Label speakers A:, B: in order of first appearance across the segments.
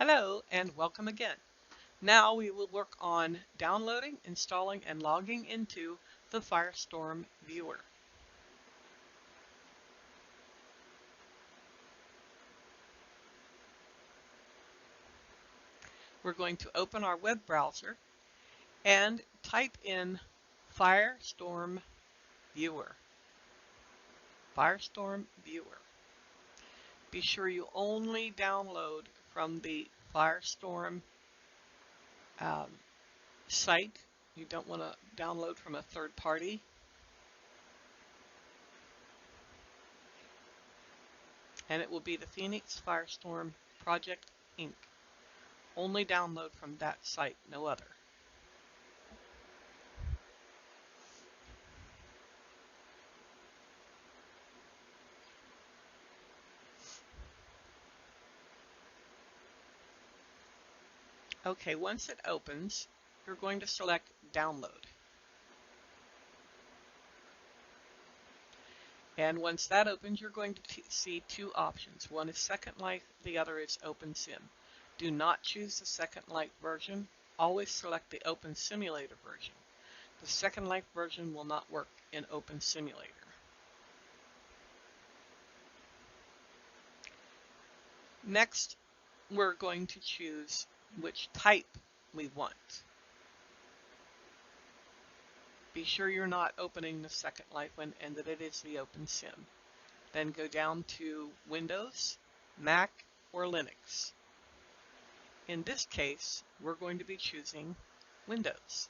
A: Hello and welcome again. Now we will work on downloading, installing, and logging into the Firestorm viewer. We're going to open our web browser and type in Firestorm viewer. Firestorm viewer. Be sure you only download from the Firestorm site. You don't want to download from a third party. And it will be the Phoenix Firestorm Project Inc. Only download from that site, no other. Okay, once it opens, you're going to select Download. And once that opens, you're going to see two options. One is Second Life, the other is OpenSim. Do not choose the Second Life version. Always select the Open Simulator version. The Second Life version will not work in Open Simulator. Next, we're going to choose which type we want. Be sure you're not opening the Second Life one and that it is the OpenSim. Then go down to Windows, Mac, or Linux. In this case, we're going to be choosing Windows.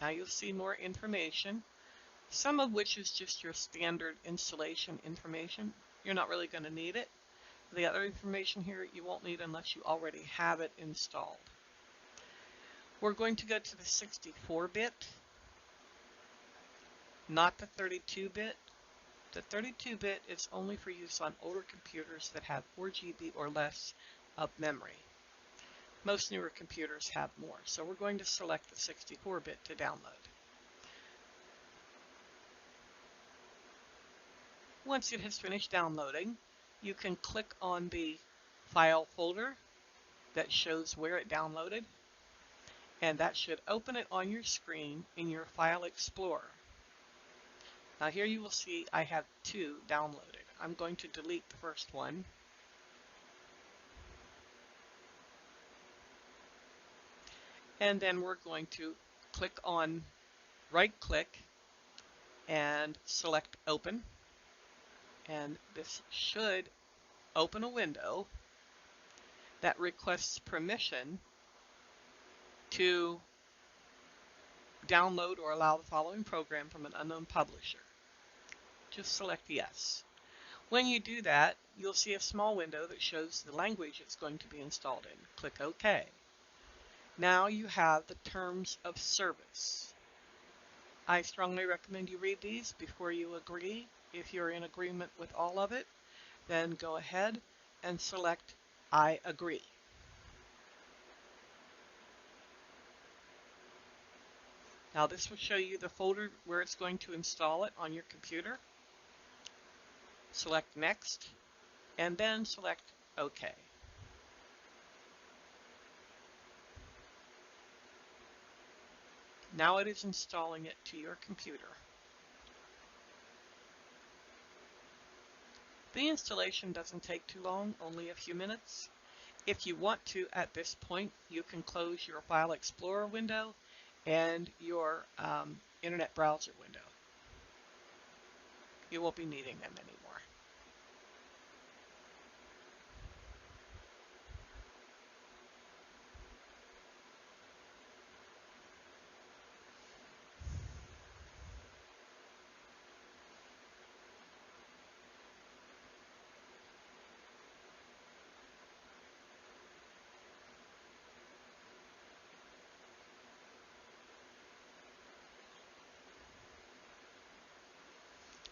A: Now you'll see more information, some of which is just your standard installation information. You're not really going to need it. The other information here you won't need unless you already have it installed. We're going to go to the 64-bit, not the 32-bit. The 32-bit is only for use on older computers that have 4 GB or less of memory. Most newer computers have more, so we're going to select the 64-bit to download. Once it has finished downloading, you can click on the file folder that shows where it downloaded, and that should open it on your screen in your File Explorer. Now here you will see I have two downloaded. I'm going to delete the first one. And then we're going to right click and select Open. And this should open a window that requests permission to download or allow the following program from an unknown publisher. Just select yes. When you do that, you'll see a small window that shows the language it's going to be installed in. Click OK. Now you have the terms of service. I strongly recommend you read these before you agree. If you're in agreement with all of it, then go ahead and select I agree. Now this will show you the folder where it's going to install it on your computer. Select Next, and then select OK. Now it is installing it to your computer. The installation doesn't take too long, only a few minutes. If you want to, at this point, you can close your File Explorer window and your Internet browser window. You won't be needing them anymore.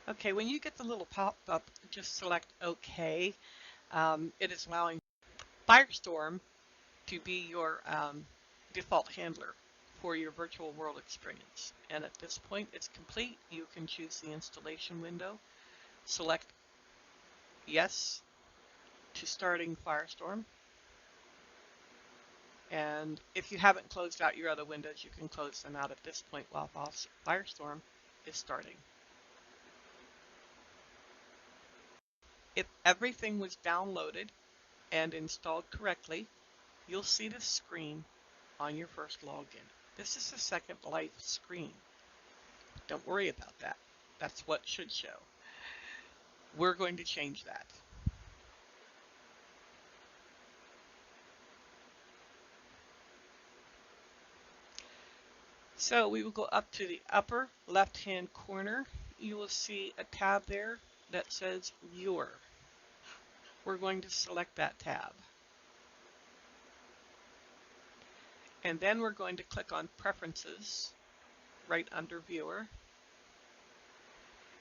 A: Okay, when you get the little pop-up, just select OK. It is allowing Firestorm to be your default handler for your virtual world experience. And at this point, it's complete. You can choose the installation window, select yes to starting Firestorm. And if you haven't closed out your other windows, you can close them out at this point while Firestorm is starting. If everything was downloaded and installed correctly, you'll see this screen on your first login. This is the second life screen. Don't worry about that. That's what should show. We're going to change that. So we will go up to the upper left-hand corner. You will see a tab there that says Viewer. We're going to select that tab. And then we're going to click on Preferences right under Viewer.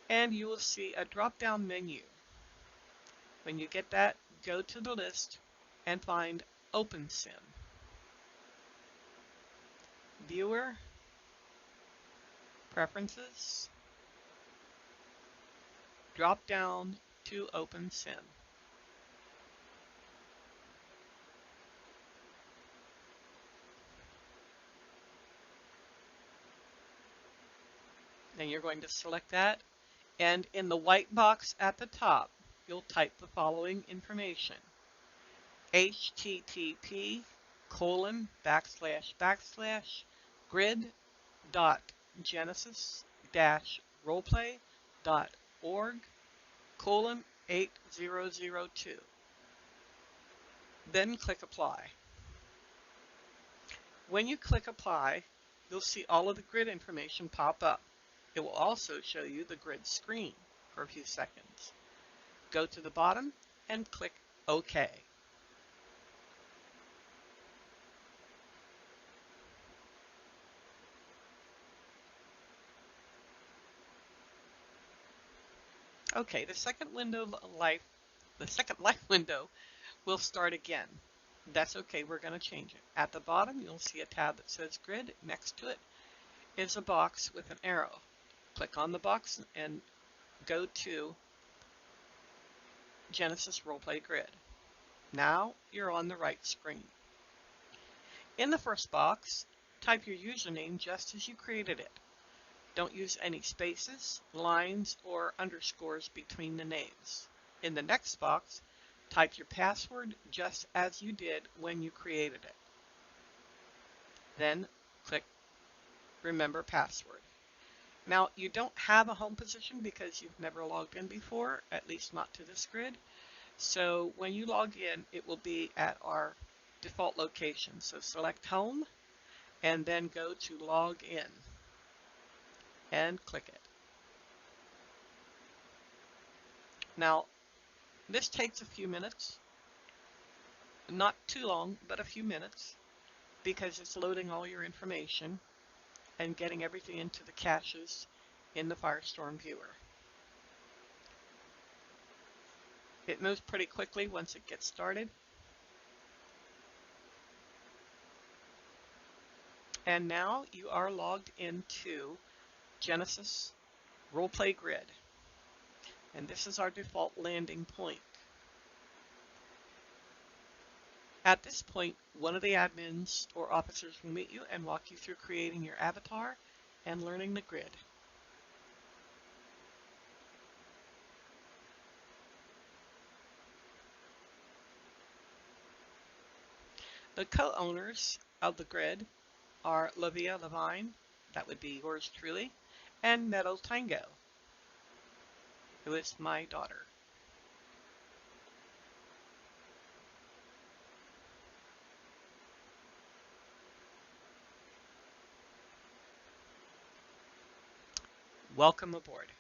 A: And you will see a drop-down menu. When you get that, go to the list and find OpenSim. Viewer, Preferences, drop down to OpenSim. Then you're going to select that, and in the white box at the top, you'll type the following information: http://grid.genesis-roleplay.org:8002. Then click Apply. When you click Apply, you'll see all of the grid information pop up. It will also show you the grid screen for a few seconds. Go to the bottom and click OK. Okay, the second life window will start again. That's okay, we're going to change it. At the bottom, you'll see a tab that says Grid. Next to it is a box with an arrow. Click on the box and go to Genesis Roleplay Grid. Now you're on the right screen. In the first box, type your username just as you created it. Don't use any spaces, lines, or underscores between the names. In the next box, type your password just as you did when you created it. Then click Remember Password. Now, you don't have a home position because you've never logged in before, at least not to this grid. So when you log in, it will be at our default location. So select Home and then go to Log In and click it. Now, this takes a few minutes, not too long, but a few minutes, because it's loading all your information and getting everything into the caches in the Firestorm viewer. It moves pretty quickly once it gets started. And now you are logged into Genesis Roleplay Grid. And this is our default landing point. At this point, one of the admins or officers will meet you and walk you through creating your avatar and learning the grid. The co-owners of the grid are Lavia Levine, that would be yours truly, and Meadow Tango, who is my daughter. Welcome aboard.